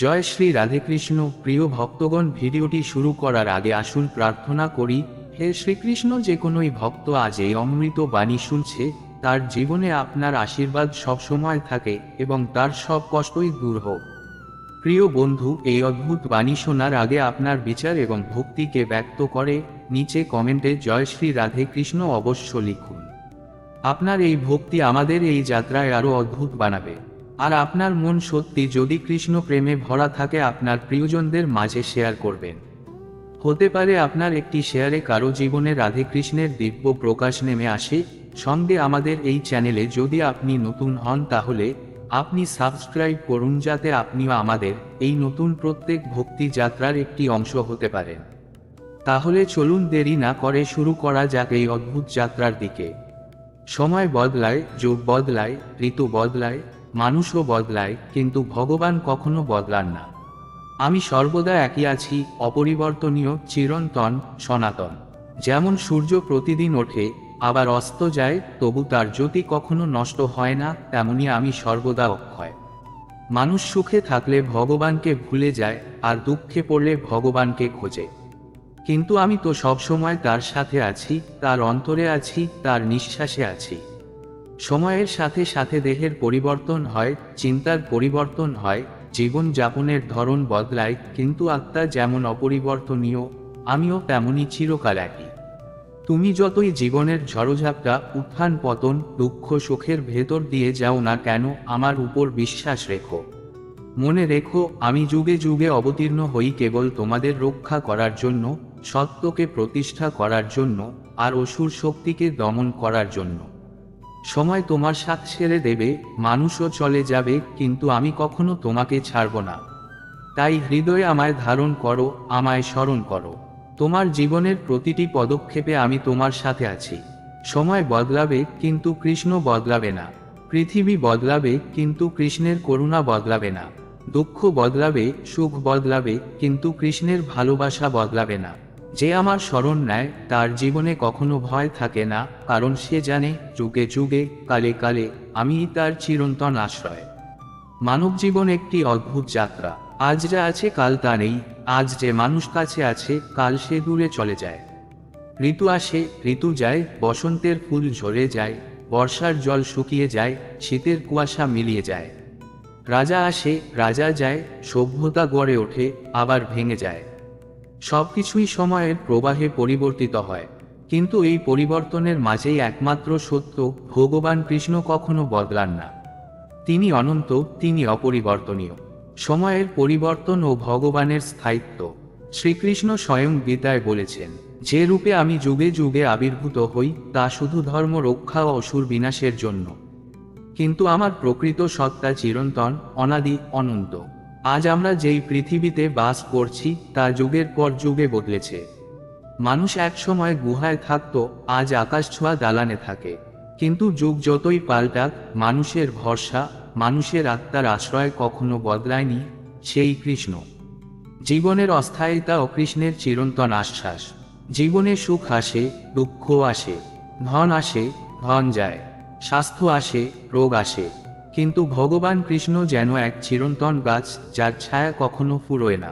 জয় শ্রী রাধেকৃষ্ণ। প্রিয় ভক্তগণ, ভিডিওটি শুরু করার আগে আসুন প্রার্থনা করি। হে শ্রীকৃষ্ণ, যে কোনোই ভক্ত আজ এই অমৃত বাণী শুনছে, তার জীবনে আপনার আশীর্বাদ সবসময় থাকে এবং তার সব কষ্টই দূর হোক। প্রিয় বন্ধু, এই অদ্ভুত বাণী শোনার আগে আপনার বিচার এবং ভক্তিকে ব্যক্ত করে নিচে কমেন্টে জয় শ্রী রাধে কৃষ্ণ অবশ্য লিখুন। আপনার এই ভক্তি আমাদের এই যাত্রায় আরও অদ্ভুত বানাবে। আর আপনার মন সত্যি যদি কৃষ্ণ প্রেমে ভরা থাকে, আপনার প্রিয়জনদের মাঝে শেয়ার করবেন। হতে পারে আপনার একটি শেয়ারে কারো জীবনে রাধে কৃষ্ণের দিব্য প্রকাশ নেমে আসে। সঙ্গে আমাদের এই চ্যানেলে যদি আপনি নতুন হন, তাহলে আপনি সাবস্ক্রাইব করুন, যাতে আপনিও আমাদের এই নতুন প্রত্যেক ভক্তি যাত্রার একটি অংশ হতে পারেন। তাহলে চলুন দেরি না করে শুরু করা যাক এই অদ্ভুত যাত্রার দিকে। সময় বদলায়, যুগ বদলায়, ঋতু বদলায়, মানুষও বদলায়, কিন্তু ভগবান কখনো বদলান না। আমি সর্বদা একই আছি, অপরিবর্তনীয়, চিরন্তন, সনাতন। যেমন সূর্য প্রতিদিন ওঠে আবার অস্ত যায়, তবু তার জ্যোতি কখনো নষ্ট হয় না, তেমনি আমি সর্বদা অক্ষয়। মানুষ সুখে থাকলে ভগবানকে ভুলে যায়, আর দুঃখে পড়লে ভগবানকে খোঁজে। কিন্তু আমি তো সবসময় তার সাথে আছি, তার অন্তরে আছি, তার নিঃশ্বাসে আছি। সময়ের সাথে সাথে দেহের পরিবর্তন হয়, চিন্তার পরিবর্তন হয়, জীবন যাপনের ধরন বদলায়, কিন্তু আত্মা যেমন অপরিবর্তনীয়, আমিও তেমনই চিরকাল একই। তুমি যতই জীবনের ঝড়ঝাপটা, উত্থান পতন, দুঃখ সুখের ভেতর দিয়ে যাও না কেন, আমার উপর বিশ্বাস রেখো। মনে রেখো, আমি যুগে যুগে অবতীর্ণ হই কেবল তোমাদের রক্ষা করার জন্য, সত্যকে প্রতিষ্ঠা করার জন্য, আর অসুর শক্তিকে দমন করার জন্য। সময় তোমার সাথ ছেড়ে দেবে, মানুষও চলে যাবে, কিন্তু আমি কখনো তোমাকে ছাড়ব না। তাই হৃদয়ে আমায় ধারণ করো, আমায় স্মরণ করো। তোমার জীবনের প্রতিটি পদক্ষেপে আমি তোমার সাথে আছি। সময় বদলাবে, কিন্তু কৃষ্ণ বদলাবে না। পৃথিবী বদলাবে, কিন্তু কৃষ্ণের করুণা বদলাবে না। দুঃখ বদলাবে, সুখ বদলাবে, কিন্তু কৃষ্ণের ভালোবাসা বদলাবে না। যে আমার শরণ নেয়, তার জীবনে কখনো ভয় থাকে না, কারণ সে জানে যুগে যুগে, কালে কালে আমিই তার চিরন্তন আশ্রয়। মানব জীবন একটি অদ্ভুত যাত্রা। আজ যা আছে কাল তা নেই, আজ যে মানুষ কাছে আছে, কাল সে দূরে চলে যায়। ঋতু আসে, ঋতু যায়, বসন্তের ফুল ঝরে যায়, বর্ষার জল শুকিয়ে যায়, শীতের কুয়াশা মিলিয়ে যায়। রাজা আসে, রাজা যায়, সভ্যতা গড়ে ওঠে, আবার ভেঙে যায়। সবকিছুই সময়ের প্রবাহে পরিবর্তিত হয়, কিন্তু এই পরিবর্তনের মাঝেই একমাত্র সত্য, ভগবান কৃষ্ণ কখনো বদলান না। তিনি অনন্ত, তিনি অপরিবর্তনীয়। সময়ের পরিবর্তন ও ভগবানের স্থায়িত্ব। শ্রীকৃষ্ণ স্বয়ং গীতায় বলেছেন, যে রূপে আমি যুগে যুগে আবির্ভূত হই, তা শুধু ধর্ম রক্ষা ও অসুর বিনাশের জন্য। কিন্তু আমার প্রকৃত সত্তা চিরন্তন, অনাদি, অনন্ত। আজ আমরা যেই পৃথিবীতে বাস করছি, তা যুগের পর যুগে বদলেছে। মানুষ একসময় গুহায় থাকত, আজ আকাশ ছোঁয়া দালানে থাকে। কিন্তু যুগ যতই পাল্টাক, মানুষের ভরসা, মানুষের আত্মার আশ্রয় কখনো বদলায়নি, সেই কৃষ্ণ। জীবনের অস্থায়িতা ও কৃষ্ণের চিরন্তন আশ্বাস। জীবনে সুখ আসে, দুঃখ আসে, ধন আসে, ধন যায়, স্বাস্থ্য আসে, রোগ আসে, কিন্তু ভগবান কৃষ্ণ যেন এক চিরন্তন গাছ, যার ছায়া কখনো ফুরোয় না।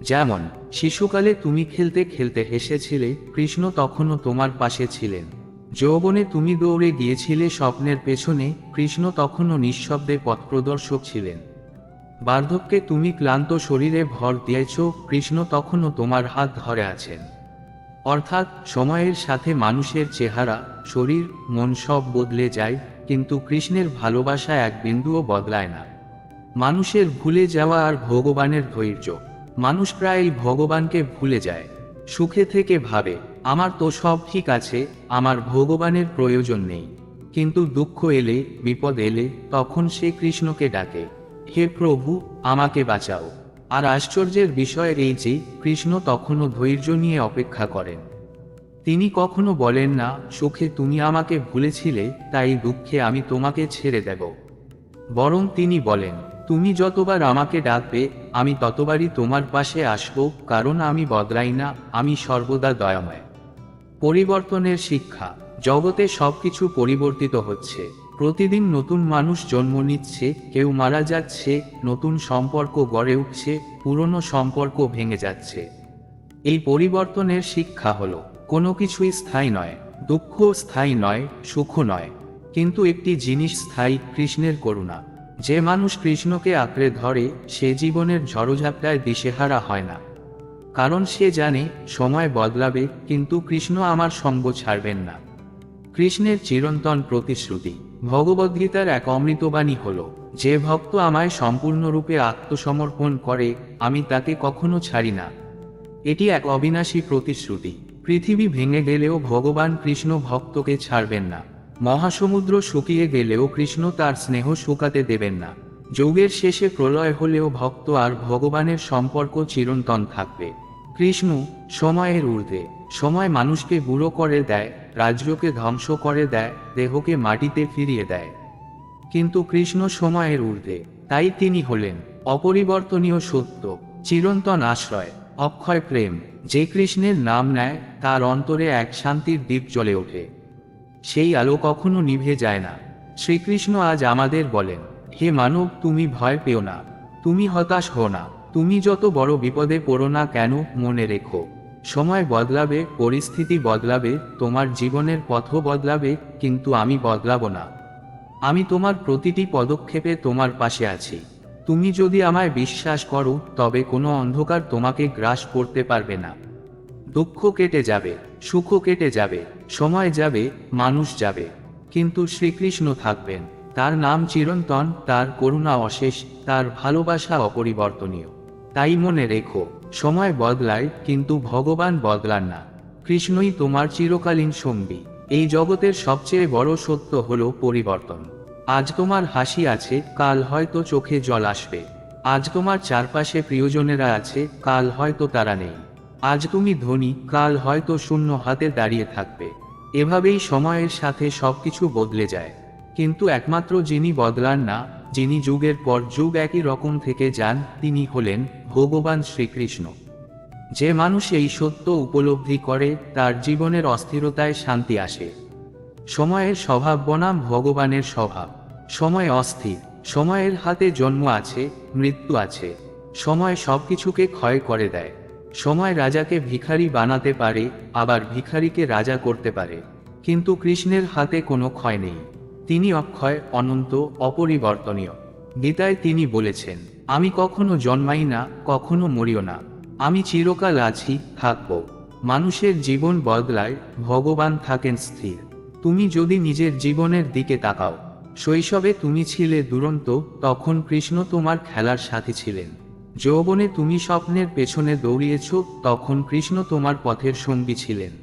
যেমন শিশুকালে তুমি খেলতে খেলতে হেসেছিলে, কৃষ্ণ তখনও তোমার পাশে ছিলেন। যৌবনে তুমি দৌড়ে গিয়েছিলে স্বপ্নের পেছনে, কৃষ্ণ তখনও নিঃশব্দে পথপ্রদর্শক ছিলেন। বার্ধক্যে তুমি ক্লান্ত শরীরে ভর দিয়েছ, কৃষ্ণ তখনও তোমার হাত ধরে আছেন। অর্থাৎ সময়ের সাথে মানুষের চেহারা, শরীর, মন সব বদলে যায়, কিন্তু কৃষ্ণের ভালোবাসা এক বিন্দুও বদলায় না। মানুষের ভুলে যাওয়া আর ভগবানের ধৈর্য। মানুষ প্রায়ই ভগবানকে ভুলে যায়। সুখে থেকে ভাবে, আমার তো সব ঠিক আছে, আমার ভগবানের প্রয়োজন নেই। কিন্তু দুঃখ এলে, বিপদ এলে, তখন সে কৃষ্ণকে ডাকে, হে প্রভু, আমাকে বাঁচাও। আর আশ্চর্যের বিষয় এই যে, কৃষ্ণ তখনও ধৈর্য নিয়ে অপেক্ষা করেন। তিনি কখনো বলেন না, সুখে তুমি আমাকে ভুলেছিলে, তাই দুঃখে আমি তোমাকে ছেড়ে দেব। বরং তিনি বলেন, তুমি যতবার আমাকে ডাকবে, আমি ততবারই তোমার পাশে আসব, কারণ আমি বদলাই না, আমি সর্বদা দয়াময়। পরিবর্তনের শিক্ষা। জগতে সবকিছু পরিবর্তিত হচ্ছে। প্রতিদিন নতুন মানুষ জন্ম নিচ্ছে, কেউ মারা যাচ্ছে, নতুন সম্পর্ক গড়ে উঠছে, পুরনো সম্পর্ক ভেঙে যাচ্ছে। এই পরিবর্তনের শিক্ষা হলো, কোনো কিছুই স্থায়ী নয়। দুঃখ স্থায়ী নয়, সুখ নয়, কিন্তু একটি জিনিস স্থায়ী, কৃষ্ণের করুণা। যে মানুষ কৃষ্ণকে আঁকড়ে ধরে সে জীবনের ঝড়ঝাপটায় দিশেহারা হয় না, কারণ সে জানে সময় বদলাবে, কিন্তু কৃষ্ণ আমার সঙ্গ ছাড়বেন না। কৃষ্ণের চিরন্তন প্রতিশ্রুতি। ভগবদ্গীতার এক অমৃতবাণী হল, যে ভক্ত আমায় সম্পূর্ণরূপে আত্মসমর্পণ করে আমি তাকে কখনো ছাড়ি না। এটি এক অবিনাশী প্রতিশ্রুতি। পৃথিবী ভেঙে গেলেও ভগবান কৃষ্ণ ভক্তকে ছাড়বেন না। মহাসমুদ্র শুকিয়ে গেলেও কৃষ্ণ তার স্নেহ শুকাতে দেবেন না। যুগের শেষে প্রলয় হলেও ভক্ত আর ভগবানের সম্পর্ক চিরন্তন থাকবে। কৃষ্ণ সময়ের ঊর্ধ্বে। সময় মানুষকে বুড়ো করে দেয়, রাজ্যকে ধ্বংস করে দেয়, দেহকে মাটিতে ফিরিয়ে দেয়, কিন্তু কৃষ্ণ সময়ের ঊর্ধ্বে। তাই তিনি হলেন অপরিবর্তনীয় সত্য, চিরন্তন আশ্রয়, অক্ষয় প্রেম। যে কৃষ্ণের নাম নেয় তার অন্তরে এক শান্তির দ্বীপ জ্বলে ওঠে, সেই আলো কখনো নিভে যায় না। শ্রীকৃষ্ণ আজ আমাদের বলেন, হে মানব, তুমি ভয় পেও না, তুমি হতাশ হও না, তুমি যত বড় বিপদে পড়ো না কেন, মনে রেখো সময় বদলাবে, পরিস্থিতি বদলাবে, তোমার জীবনের পথও বদলাবে, কিন্তু আমি বদলাবো না। আমি তোমার প্রতিটি পদক্ষেপে তোমার পাশে আছি। তুমি যদি আমায় বিশ্বাস করো তবে কোনো অন্ধকার তোমাকে গ্রাস করতে পারবে না। দুঃখ কেটে যাবে, সুখও কেটে যাবে, সময় যাবে, মানুষ যাবে, কিন্তু শ্রীকৃষ্ণ থাকবেন। তার নাম চিরন্তন, তার করুণা অশেষ, তার ভালোবাসা অপরিবর্তনীয়। তাই মনে রেখো, সময় বদলায় কিন্তু ভগবান বদলান না। কৃষ্ণই তোমার চিরকালীন সঙ্গী। এই জগতের সবচেয়ে বড় সত্য হলো পরিবর্তন। আজ তোমার হাসি আছে, কাল হয়তো চোখে জল আসবে। আজ তোমার চারপাশে প্রিয়জনেরা আছে, কাল হয়তো তারা নেই। আজ তুমি ধনী, কাল হয়তো শূন্য হাতে দাঁড়িয়ে থাকবে। এভাবেই সময়ের সাথে সবকিছু বদলে যায়, কিন্তু একমাত্র যিনি বদলান না, যিনি যুগের পর যুগ একই রকম থেকে যান, তিনি হলেন ভগবান শ্রীকৃষ্ণ। যে মানুষ এই সত্য উপলব্ধি করে তার জীবনের অস্থিরতায় শান্তি আসে। সময়ের স্বভাব বনাম ভগবানের স্বভাব। সময় অস্থির, সময়ের হাতে জন্ম আছে, মৃত্যু আছে। সময় সবকিছুকে ক্ষয় করে দেয়। সময় রাজাকে ভিখারি বানাতে পারে, আবার ভিখারিকে রাজা করতে পারে, কিন্তু কৃষ্ণের হাতে কোনো ক্ষয় নেই। তিনি অক্ষয়, অনন্ত, অপরিবর্তনীয়। গীতায় তিনি বলেছেন, আমি কখনো জন্মাই না, কখনো মরিও না, আমি চিরকাল আছি, থাকব। মানুষের জীবন বদলায়, ভগবান থাকেন স্থির। তুমি যদি নিজের জীবনের দিকে তাকাও, শৈশবে তুমি ছিলে দুরন্ত, তখন কৃষ্ণ তোমার খেলার সাথী ছিলেন। যৌবনে তুমি স্বপ্নের পেছনে দৌড়িয়েছ, তখন কৃষ্ণ তোমার পথের সঙ্গী ছিলেন।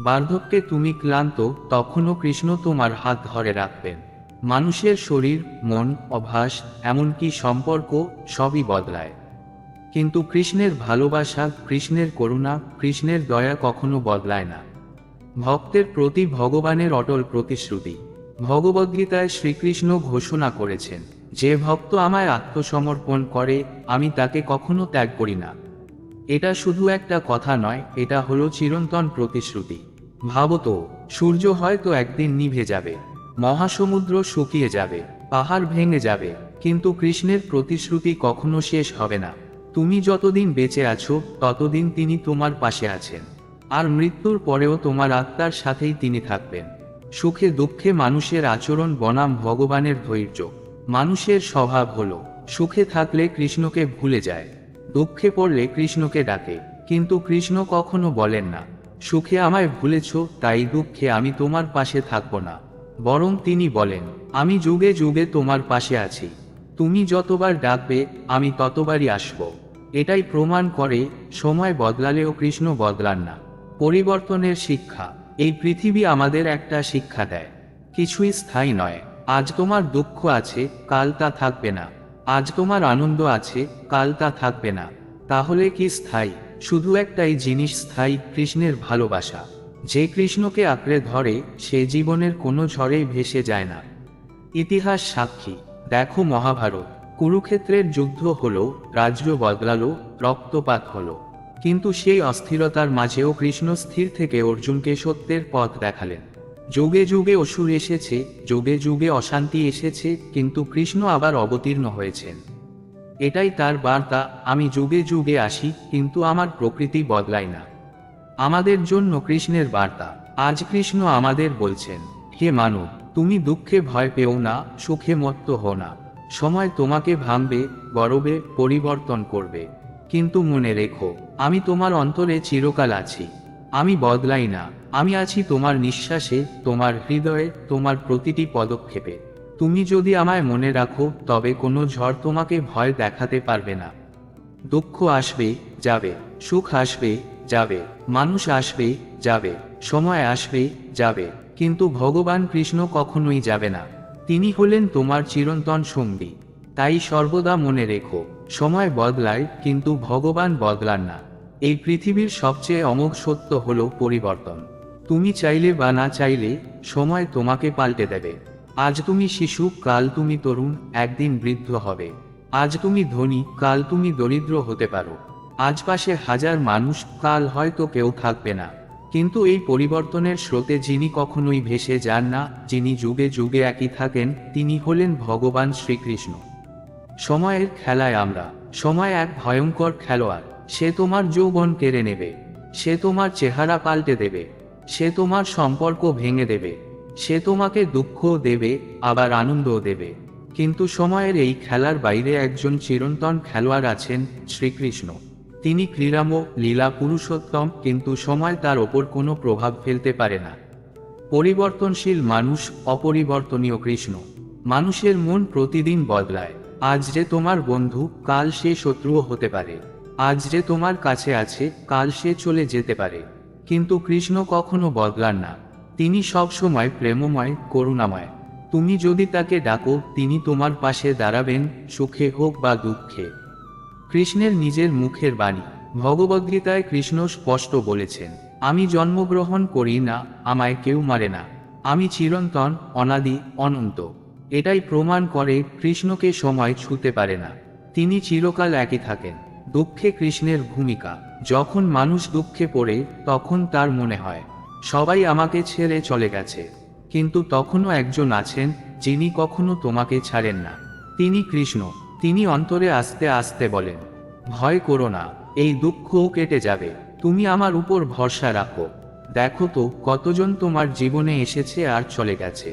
বার্ধক্যে তুমি ক্লান্ত, তখনও কৃষ্ণ তোমার হাত ধরে রাখবেন। মানুষের শরীর, মন, অভ্যাস, এমনকি সম্পর্ক সবই বদলায়, কিন্তু কৃষ্ণের ভালোবাসা, কৃষ্ণের করুণা, কৃষ্ণের দয়া কখনো বদলায় না। ভক্তের প্রতি ভগবানের অটল প্রতিশ্রুতি। ভগবদ্গীতায় শ্রীকৃষ্ণ ঘোষণা করেছেন, যে ভক্ত আমায় আত্মসমর্পণ করে আমি তাকে কখনো ত্যাগ করি না। এটা শুধু একটা কথা নয়, এটা হলো চিরন্তন প্রতিশ্রুতি। ভাবতো, সূর্য হয়তো একদিন নিভে যাবে, মহাসমুদ্র শুকিয়ে যাবে, পাহাড় ভেঙে যাবে, কিন্তু কৃষ্ণের প্রতিশ্রুতি কখনো শেষ হবে না। তুমি যতদিন বেঁচে আছো ততদিন তিনি তোমার পাশে আছেন, আর মৃত্যুর পরেও তোমার আত্মার সাথেই তিনি থাকবেন। সুখে দুঃখে মানুষের আচরণ বনাম ভগবানের ধৈর্য। মানুষের স্বভাব হলো সুখে থাকলে কৃষ্ণকে ভুলে যায়, দুঃখে পড়লে কৃষ্ণকে ডাকে, কিন্তু কৃষ্ণ কখনো বলেন না, সুখে আমায় ভুলেছ তাই দুঃখে আমি তোমার পাশে থাকব না। বরং তিনি বলেন, আমি যুগে যুগে তোমার পাশে আছি, তুমি যতবার ডাকবে আমি ততবারই আসব। এটাই প্রমাণ করে সময় বদলালেও কৃষ্ণ বদলান না। পরিবর্তনের শিক্ষা। এই পৃথিবী আমাদের একটা শিক্ষা দেয়, কিছুই স্থায়ী নয়। আজ তোমার দুঃখ আছে, কাল তা থাকবে না। আজ তোমার আনন্দ আছে, কাল তা থাকবে না। তাহলে কি স্থায়ী? শুধু একটাই জিনিস স্থায়ী, কৃষ্ণের ভালোবাসা। যে কৃষ্ণকে আঁকড়ে ধরে সে জীবনের কোনো ঝড়েই ভেসে যায় না। ইতিহাস সাক্ষী। দেখো মহাভারত, কুরুক্ষেত্রের যুদ্ধ হলো, রাজ্য বদলালো, রক্তপাত হলো, কিন্তু সেই অস্থিরতার মাঝেও কৃষ্ণ স্থির থেকে অর্জুনকে সত্যের পথ দেখালেন। যুগে যুগে অসুর এসেছে, যুগে যুগে অশান্তি এসেছে, কিন্তু কৃষ্ণ আবার অবতীর্ণ হয়েছেন। এটাই তার বার্তা, আমি যুগে যুগে আসি, কিন্তু আমার প্রকৃতি বদলায় না। আমাদের জন্য কৃষ্ণের বার্তা। আজ কৃষ্ণ আমাদের বলছেন, হে মানব, তুমি দুঃখে ভয় পেও না, সুখে মত্ত হও না। সময় তোমাকে ভাঙবে, গরবে, পরিবর্তন করবে, কিন্তু মনে রেখো, আমি তোমার অন্তরে চিরকাল আছি। আমি বদলাই না, আমি আছি তোমার নিঃশ্বাসে, তোমার হৃদয়ে, তোমার প্রতিটি পদক্ষেপে। তুমি যদি আমায় মনে রাখো, তবে কোনো ঝড় তোমাকে ভয় দেখাতে পারবে না। দুঃখ আসবে, যাবে, সুখ আসবে, যাবে, মানুষ আসবে, যাবে, সময় আসবে, যাবে, কিন্তু ভগবান কৃষ্ণ কখনোই যাবে না। তিনি হলেন তোমার চিরন্তন সঙ্গী। তাই সর্বদা মনে রেখো, সময় বদলায়, কিন্তু ভগবান বদলান না। এই পৃথিবীর সবচেয়ে অমোঘ সত্য হলো পরিবর্তন। তুমি চাইলে বা না চাইলে, সময় তোমাকে পাল্টে দেবে। আজ তুমি শিশু, কাল তুমি তরুণ, একদিন বৃদ্ধ হবে। আজ তুমি ধনী, কাল তুমি দরিদ্র হতে পারো। আজ পাশে হাজার মানুষ, কাল হয়তো কেউ থাকবে না। কিন্তু এই পরিবর্তনের স্রোতে যিনি কখনোই ভেসে যান না, যিনি যুগে যুগে একই থাকেন, তিনি হলেন ভগবান শ্রীকৃষ্ণ। সময়ের খেলায় আমরা। সময় এক ভয়ঙ্কর খেলোয়াড়। সে তোমার যৌবন কেড়ে নেবে, সে তোমার চেহারা পাল্টে দেবে, সে তোমার সম্পর্ক ভেঙে দেবে, সে তোমাকে দুঃখও দেবে, আবার আনন্দও দেবে। কিন্তু সময়ের এই খেলার বাইরে একজন চিরন্তন খেলোয়াড় আছেন, শ্রীকৃষ্ণ। তিনি ক্রীড়াম, লীলা পুরুষোত্তম, কিন্তু সময় তার ওপর কোনো প্রভাব ফেলতে পারে না। পরিবর্তনশীল মানুষ, অপরিবর্তনীয় কৃষ্ণ। মানুষের মন প্রতিদিন বদলায়। আজ যে তোমার বন্ধু, কাল সে শত্রুও হতে পারে। আজ যে তোমার কাছে আছে, কাল সে চলে যেতে পারে। কিন্তু কৃষ্ণ কখনো বদলান না। তিনি সবসময় প্রেমময়, করুণাময়। তুমি যদি তাকে ডাকো, তিনি তোমার পাশে দাঁড়াবেন, সুখে হোক বা দুঃখে। কৃষ্ণের নিজের মুখের বাণী। ভগবদ্গীতায় কৃষ্ণ স্পষ্ট বলেছেন, আমি জন্মগ্রহণ করি না, আমায় কেউ মারে না। আমি চিরন্তন, অনাদি, অনন্ত। এটাই প্রমাণ করে কৃষ্ণকে সময় ছুঁতে পারে না। তিনি চিরকাল একই থাকেন। দুঃখে কৃষ্ণের ভূমিকা। যখন মানুষ দুঃখে পড়ে, তখন তার মনে হয়, সবাই আমাকে ছেড়ে চলে গেছে। কিন্তু তখনও একজন আছেন, যিনি কখনো তোমাকে ছাড়েন না। তিনি কৃষ্ণ। তিনি অন্তরে আস্তে আস্তে বলেন, ভয় করো না, এই দুঃখও কেটে যাবে। তুমি আমার উপর ভরসা রাখো। দেখো তো, কতজন তোমার জীবনে এসেছে আর চলে গেছে,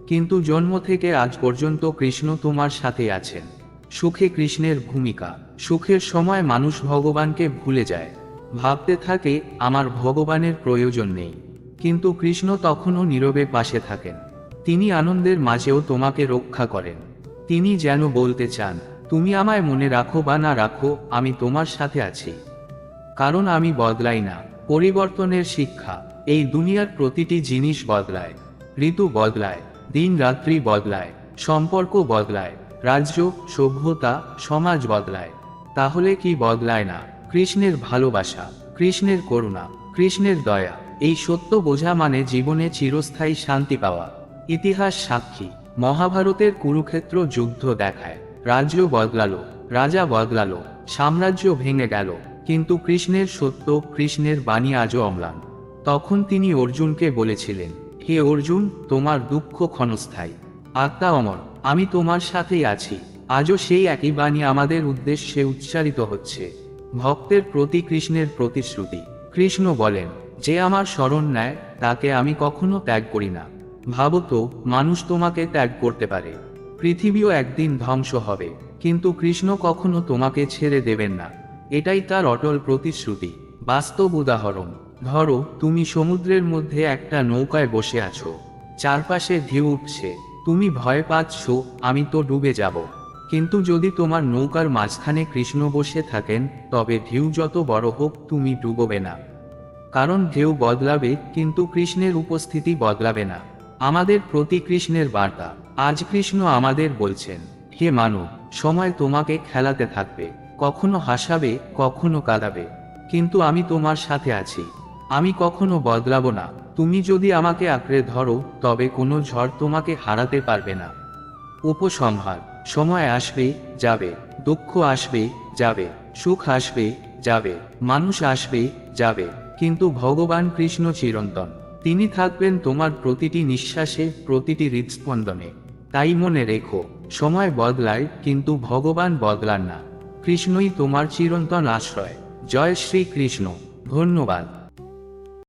কিন্তু জন্ম থেকে আজ পর্যন্ত কৃষ্ণ তোমার সাথে আছেন। সুখে কৃষ্ণের ভূমিকা। সুখের সময় মানুষ ভগবানকে ভুলে যায়, ভাবতে থাকে, আমার ভগবানের প্রয়োজন নেই। কিন্তু কৃষ্ণ তখনও নীরবে পাশে থাকেন। তিনি আনন্দের মাঝেও তোমাকে রক্ষা করেন। তিনি যেন বলতে চান, তুমি আমায় মনে রাখো বা না রাখো, আমি তোমার সাথে আছি। কারণ আমি বদলাই না। পরিবর্তনের শিক্ষা। এই দুনিয়ার প্রতিটি জিনিস বদলায়। ঋতু বদলায়, দিন রাত্রি বদলায়, সম্পর্ক বদলায়, রাজ্য, সভ্যতা, সমাজ বদলায়। তাহলে কি বদলায় না? কৃষ্ণের ভালোবাসা, কৃষ্ণের করুণা, কৃষ্ণের দয়া। এই সত্য বোঝা মানে জীবনে চিরস্থায়ী শান্তি পাওয়া। ইতিহাস সাক্ষী। মহাভারতের কুরুক্ষেত্র যুদ্ধ দেখায়, রাজ্য বদলালো, রাজা বদলালো, সাম্রাজ্য ভেঙে গেল, কিন্তু কৃষ্ণের সত্য, কৃষ্ণের বাণী আজও অম্লান। তখন তিনি অর্জুনকে বলেছিলেন, হে অর্জুন, তোমার দুঃখ ক্ষণস্থায়ী, আত্মা অমর, আমি তোমার সাথেই আছি। আজও সেই একই বাণী আমাদের উদ্দেশ্যে উচ্চারিত হচ্ছে। ভক্তের প্রতি কৃষ্ণের প্রতিশ্রুতি। কৃষ্ণ বলেন, যে আমার শরণ নেয়, তাকে আমি কখনো ত্যাগ করি না। ভাবো তো, মানুষ তোমাকে ত্যাগ করতে পারে, পৃথিবীও একদিন ধ্বংস হবে, কিন্তু কৃষ্ণ কখনো তোমাকে ছেড়ে দেবেন না। এটাই তার অটল প্রতিশ্রুতি। বাস্তব উদাহরণ। ধরো, তুমি সমুদ্রের মধ্যে একটা নৌকায় বসে আছো, চারপাশে ঢেউ উঠছে, তুমি ভয় পাচ্ছ, আমি তো ডুবে যাব। কিন্তু যদি তোমার নৌকার মাঝখানে কৃষ্ণ বসে থাকেন, তবে ঢেউ যত বড় হোক, তুমি ডুবোবে না। কারণ ঢেউ বদলাবে, কিন্তু কৃষ্ণের উপস্থিতি বদলাবে না। আমাদের প্রতি কৃষ্ণের বার্তা। আজ কৃষ্ণ আমাদের বলছেন, হে মানব, সময় তোমাকে খেলাতে থাকবে, কখনো হাসাবে, কখনো কাঁদাবে, কিন্তু আমি তোমার সাথে আছি। আমি কখনো বদলাবো না। তুমি যদি আমাকে আঁকড়ে ধরো, তবে কোনো ঝড় তোমাকে হারাতে পারবে না। উপসংহার। সময় আসবে, যাবে, দুঃখ আসবে, যাবে, সুখ আসবে, যাবে, মানুষ আসবে, যাবে, কিন্তু ভগবান কৃষ্ণ চিরন্তন। তিনি থাকবেন তোমার প্রতিটি নিঃশ্বাসে, প্রতিটি হৃদস্পন্দনে। তাই মনে রেখো, সময় বদলায় কিন্তু ভগবান বদলান না। কৃষ্ণই তোমার চিরন্তন আশ্রয়। জয় শ্রী কৃষ্ণ। ধন্যবাদ।